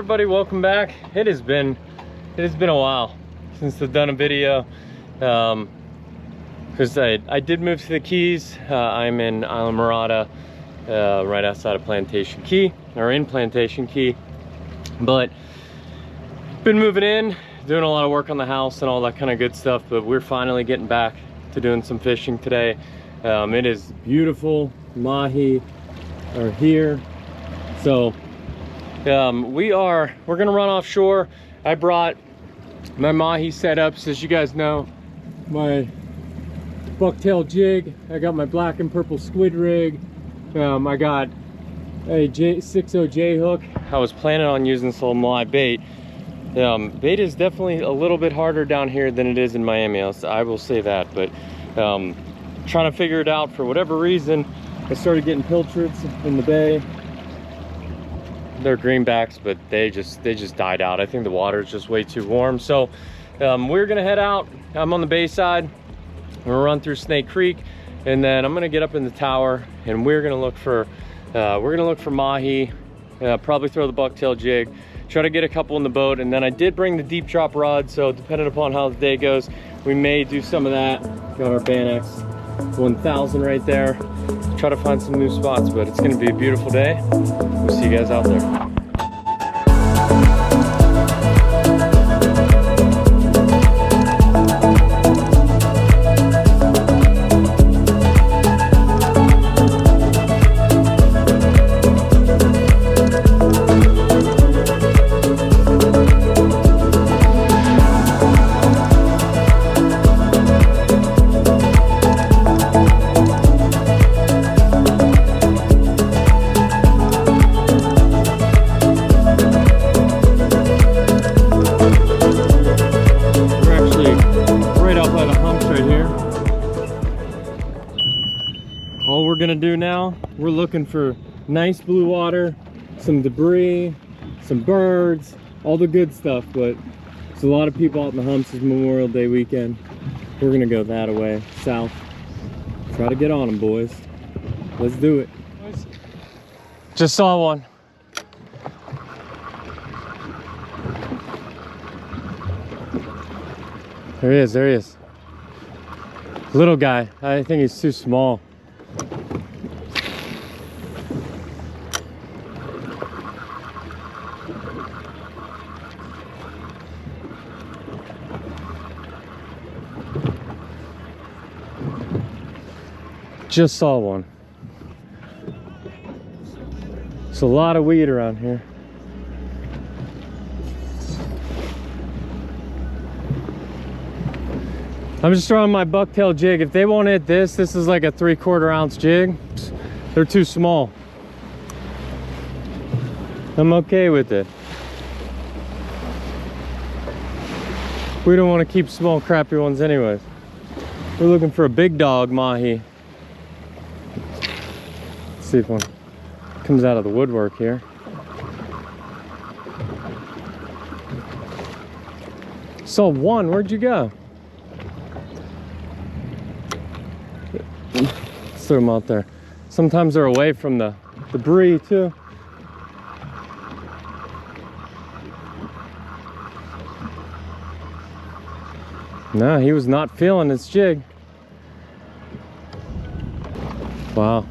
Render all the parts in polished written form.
everybody, welcome back. It has been a while since I've done a video, because I did move to the Keys. I'm in Islamorada, right outside of Plantation Key, or in Plantation Key, but been moving in, doing a lot of work on the house and all that kind of good stuff, but we're finally getting back to doing some fishing today. It is beautiful. Mahi are here, so we're gonna run offshore. I brought my Mahi setups, as you guys know, my bucktail jig. I got my black and purple squid rig. I got a 6.0 J hook. I was planning on using some live bait. Bait is definitely a little bit harder down here than it is in Miami. I will say that, but trying to figure it out. For whatever reason, I started getting pilchards in the bay. They're greenbacks, but they just died out. I think the water is just way too warm. So we're gonna head out. I'm on the bay side. We're gonna run through Snake Creek, and then I'm gonna get up in the tower, and we're gonna look for Mahi. Probably throw the bucktail jig, try to get a couple in the boat, and then I did bring the deep drop rod. So depending upon how the day goes, we may do some of that. Got our Banx 1000 right there. Try to find some new spots, but it's gonna be a beautiful day. We'll see you guys out there. All we're gonna do now, we're looking for nice blue water, some debris, some birds, all the good stuff, but there's a lot of people out in the humps. It's Memorial Day weekend. We're gonna go that way, south. Try to get on them, boys. Let's do it. Just saw one. There he is, there he is. Little guy, I think he's too small. Just saw one. There's a lot of weed around here. I'm just throwing my bucktail jig. If they won't hit this is like a 3/4 ounce jig. They're too small. I'm okay with it. We don't want to keep small crappy ones anyways. We're looking for a big dog Mahi. Let's see if one comes out of the woodwork here. Saw one, where'd you go? Let's throw them out there. Sometimes they're away from the debris too. No, he was not feeling his jig. Wow.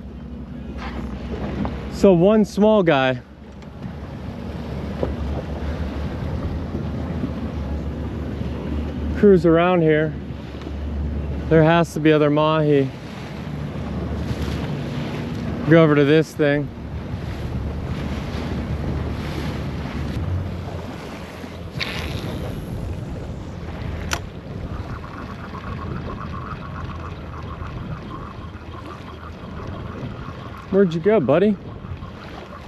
So one small guy. Cruise around here. There has to be other Mahi. Go over to this thing. Where'd you go, buddy?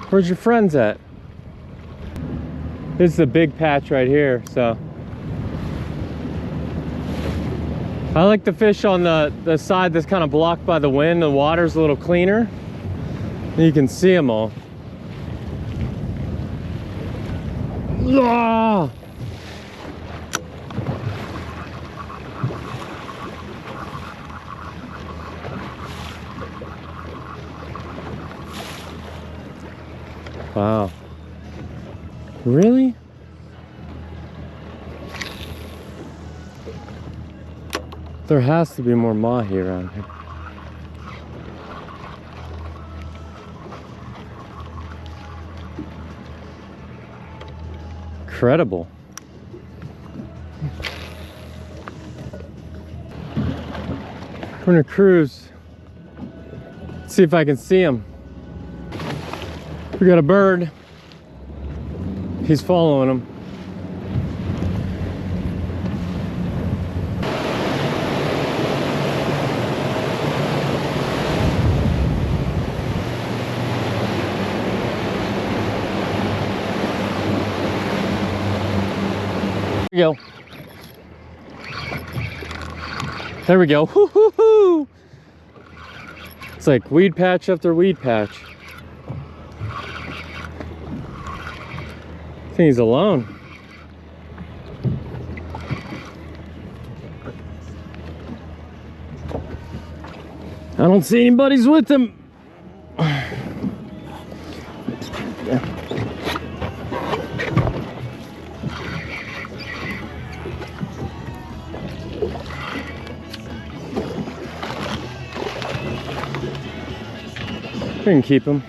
Where's your friends at? This is a big patch right here, so. I like to fish on the side that's kind of blocked by the wind. The water's a little cleaner. You can see them all. Ah! Wow. Really? There has to be more mahi around here. Incredible. We're gonna cruise. See if I can see him. We got a bird. He's following him. There we go. There we go. Hoo-hoo-hoo. It's like weed patch after weed patch. I think he's alone. I don't see anybody's with him. We can keep him.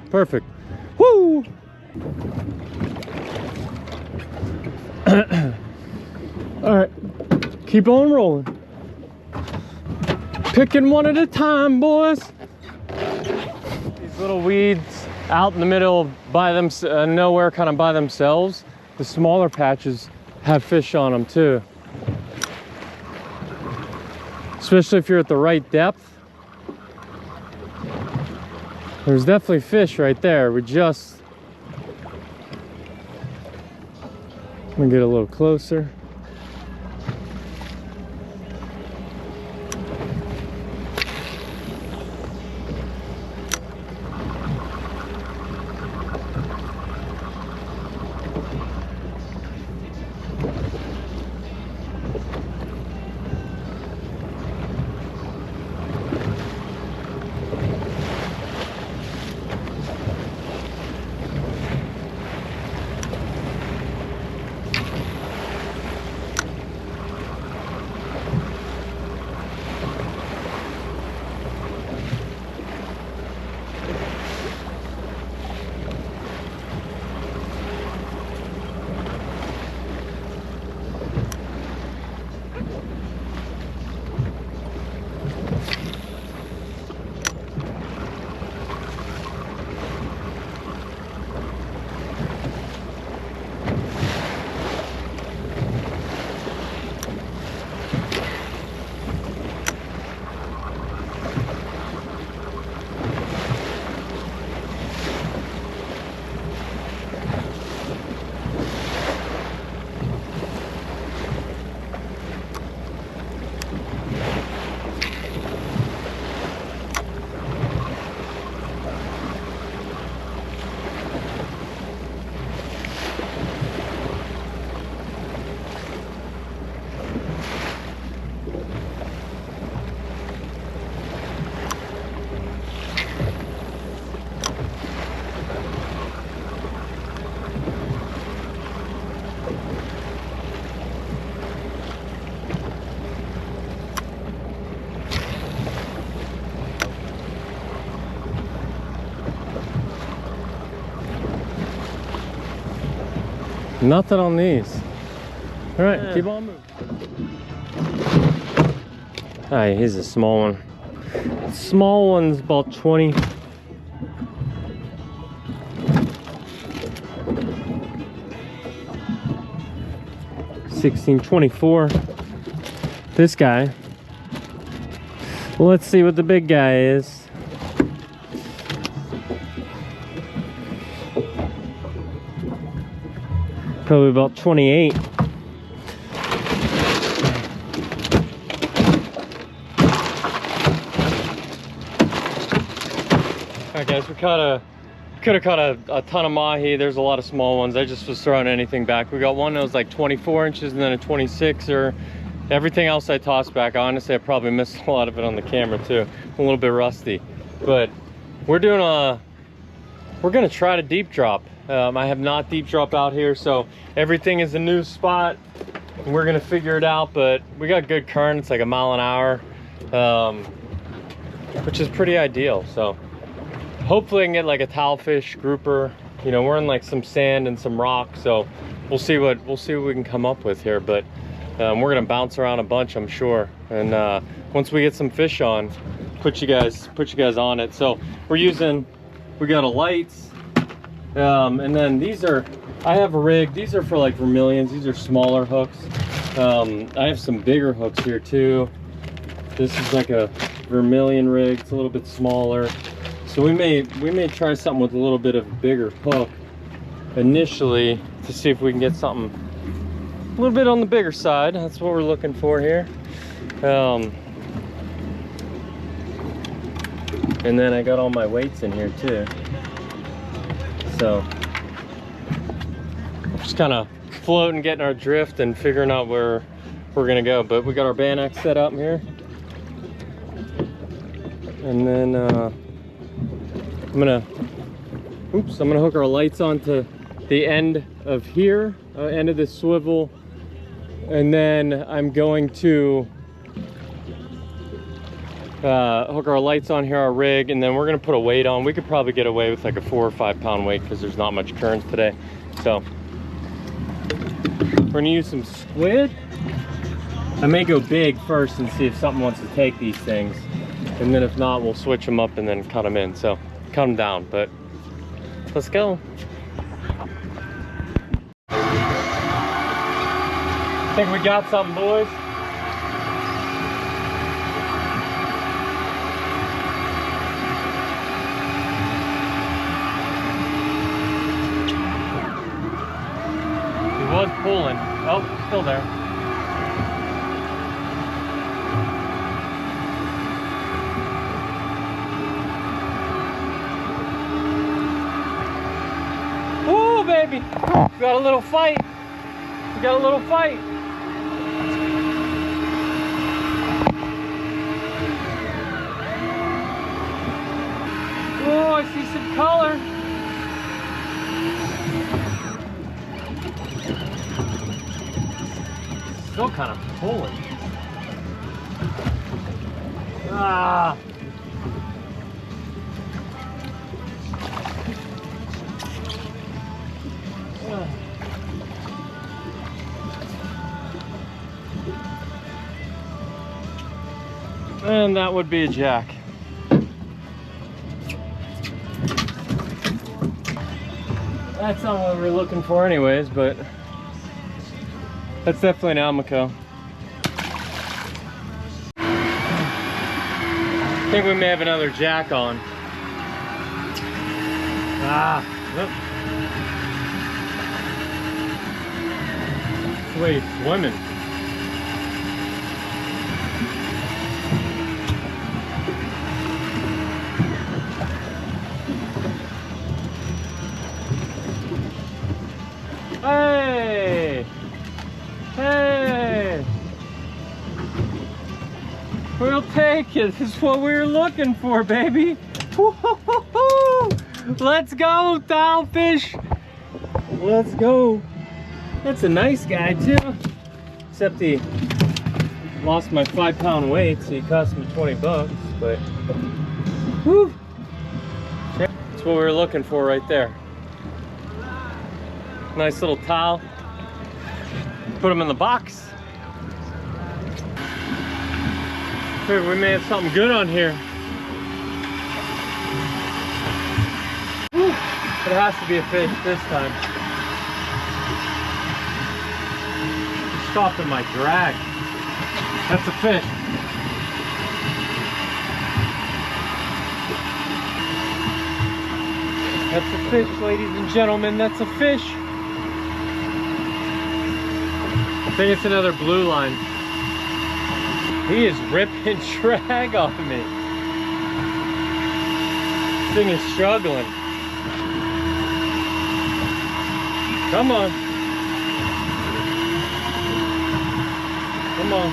Perfect. Woo! All right, keep on rolling. Picking one at a time, boys. These little weeds out in the middle by them, nowhere, kind of by themselves. The smaller patches have fish on them too. Especially if you're at the right depth. There's definitely fish right there. I'm gonna get a little closer. Nothing on these. All right, keep on moving. Hi, here's a small one. Small one's about 20. $16.24. This guy. Well, let's see what the big guy is. Probably about 28. Alright guys, we could have caught a ton of mahi. There's a lot of small ones. I just was throwing anything back. We got one that was like 24 inches and then a 26er, Everything else I tossed back. Honestly, I probably missed a lot of it on the camera too. A little bit rusty, but we're gonna try to deep drop. I have not deep drop out here, so everything is a new spot. We're gonna figure it out, but we got good current. It's like 1 mile an hour, which is pretty ideal. So hopefully I can get like a towelfish grouper. You know, we're in like some sand and some rock, so we'll see what we can come up with here. But we're gonna bounce around a bunch, I'm sure. And once we get some fish on, put you guys on it. So we got a lights, and then these are, I have a rig. These are for like vermilions. These are smaller hooks. I have some bigger hooks here too. This is like a vermilion rig. It's a little bit smaller. So we may try something with a little bit of a bigger hook initially to see if we can get something a little bit on the bigger side. That's what we're looking for here. And then I got all my weights in here too. So just kind of floating, getting our drift and figuring out where we're gonna go. But we got our Banax set up here. And then I'm gonna hook our lights onto the end of here, end of this swivel. And then I'm going to hook our lights on here, our rig, and then we're gonna put a weight on. We could probably get away with like a 4 or 5 pound weight because there's not much current today. So we're gonna use some squid. I may go big first and see if something wants to take these things, and then if not, we'll switch them up and then cut them in. So cut them down, but let's go. I think we got something, boys. Was pulling. Oh, still there. Woo, baby! We got a little fight. We got a little fight. Oh, I see some color. Still kind of pulling. Ah. And that would be a jack. That's not what we're looking for anyways, but that's definitely an Almaco. I think we may have another jack on. Ah, look. That's the way he's swimming. Hey! Hey! We'll take it. This is what we were looking for, baby. Let's go, towelfish. Let's go. That's a nice guy too. Except he lost my 5 pound weight, so he cost me 20 bucks. But whew. That's what we were looking for right there. Nice little towel. Put them in the box. Figure we may have something good on here. Whew. It has to be a fish this time. Stopping my drag. That's a fish. That's a fish, ladies and gentlemen. That's a fish. I think it's another blue line. He is ripping drag off of me. This thing is struggling. Come on. Come on.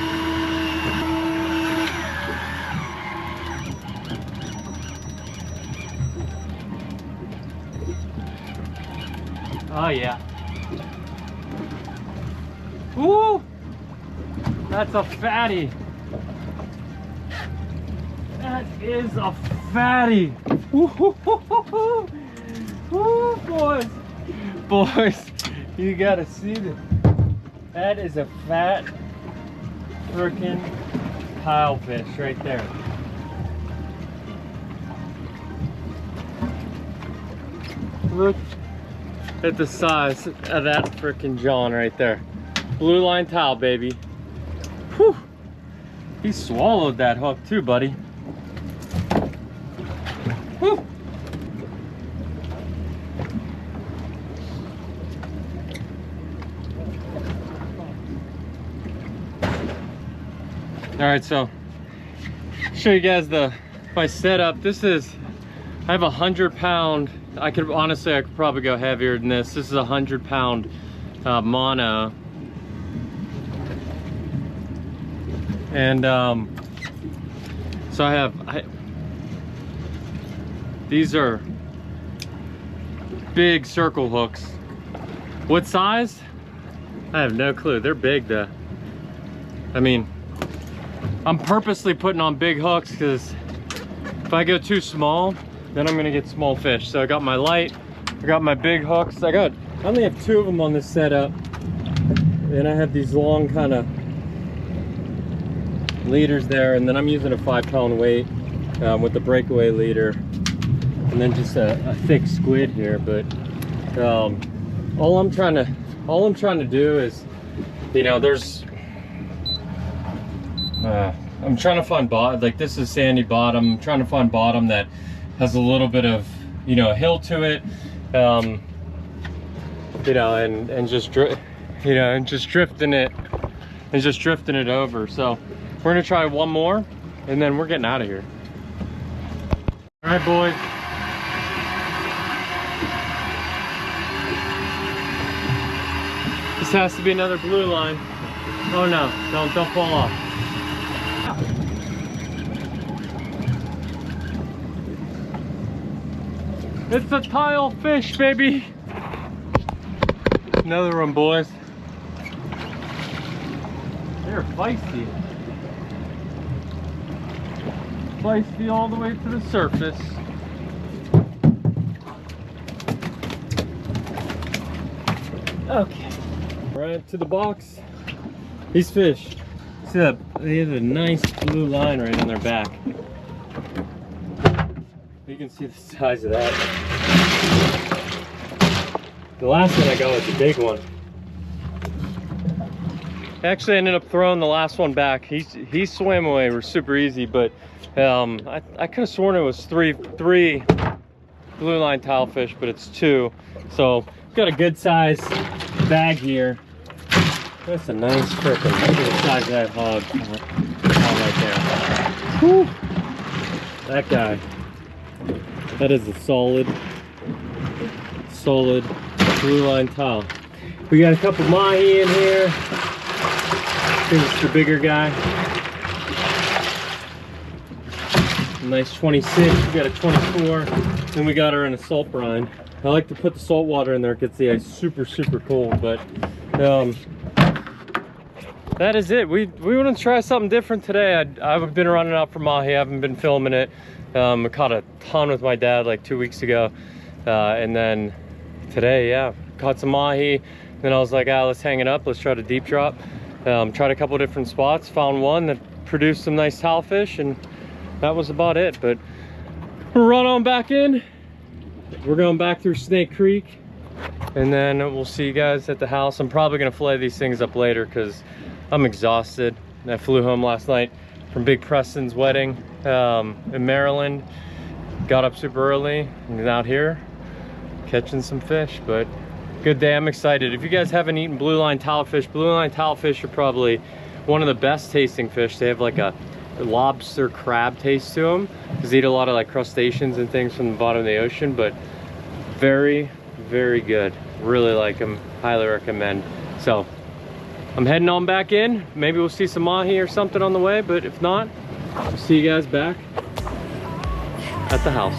Oh yeah. Woo! That's a fatty. That is a fatty. Woo, boys. Boys, you gotta see this. That is a fat freaking tilefish right there. Look at the size of that freaking John right there. Blue line towel, baby. Whew. He swallowed that hook too, buddy. Whew. All right, so show you guys my setup. This is, I have 100-pound. I could probably go heavier than this. This is 100-pound mono, and so these are big circle hooks. What size? I have no clue. They're big though. I mean, I'm purposely putting on big hooks because if I go too small, then I'm gonna get small fish. So I got my light, I got my big hooks. I only have 2 of them on this setup, and I have these long kind of leaders there, and then I'm using a 5-pound weight with the breakaway leader, and then just a thick squid here. But all I'm trying to do is, you know, I'm trying to find bottom. Like, this is sandy bottom. I'm trying to find bottom that has a little bit of, you know, a hill to it, you know, and just drifting it over. So we're gonna try one more, and then we're getting out of here. All right, boys. This has to be another blue line. Oh no, don't fall off. It's a tile fish, baby. Another one, boys. They're feisty. Feisty all the way to the surface. Okay. Right to the box. These fish, see that? They have a nice blue line right on their back. You can see the size of that. The last one I got was a big one. Actually, I ended up throwing the last one back. He swam away. We're super easy, but I could have sworn it was three blue line tilefish, but it's 2. So got a good size bag here. That's a nice freaking, look at the size of that hog right there. Whew. That guy. That is a solid blue line tile. We got a couple Mahi in here. I think it's the bigger guy. A nice 26, we got a 24, then we got her in a salt brine. I like to put the salt water in there, it gets the ice super cold, but that is it. We want to try something different today. I've been running out for Mahi, I haven't been filming it. I caught a ton with my dad like 2 weeks ago, and then today, yeah, caught some Mahi. Then I was like, let's hang it up, let's try to deep drop. Tried a couple different spots, found one that produced some nice tilefish, and that was about it. But we'll run on back in. We're going back through Snake Creek, and then we'll see you guys at the house. I'm probably gonna fillet these things up later because I'm exhausted. I flew home last night from Big Preston's wedding in Maryland. Got up super early and out here catching some fish, but good day. I'm excited. If you guys haven't eaten blue line tilefish are probably one of the best tasting fish. They have like a lobster crab taste to them because they eat a lot of like crustaceans and things from the bottom of the ocean, but very good. Really like them, highly recommend. So I'm heading on back in. Maybe we'll see some mahi or something on the way, but if not, I'll see you guys back at the house.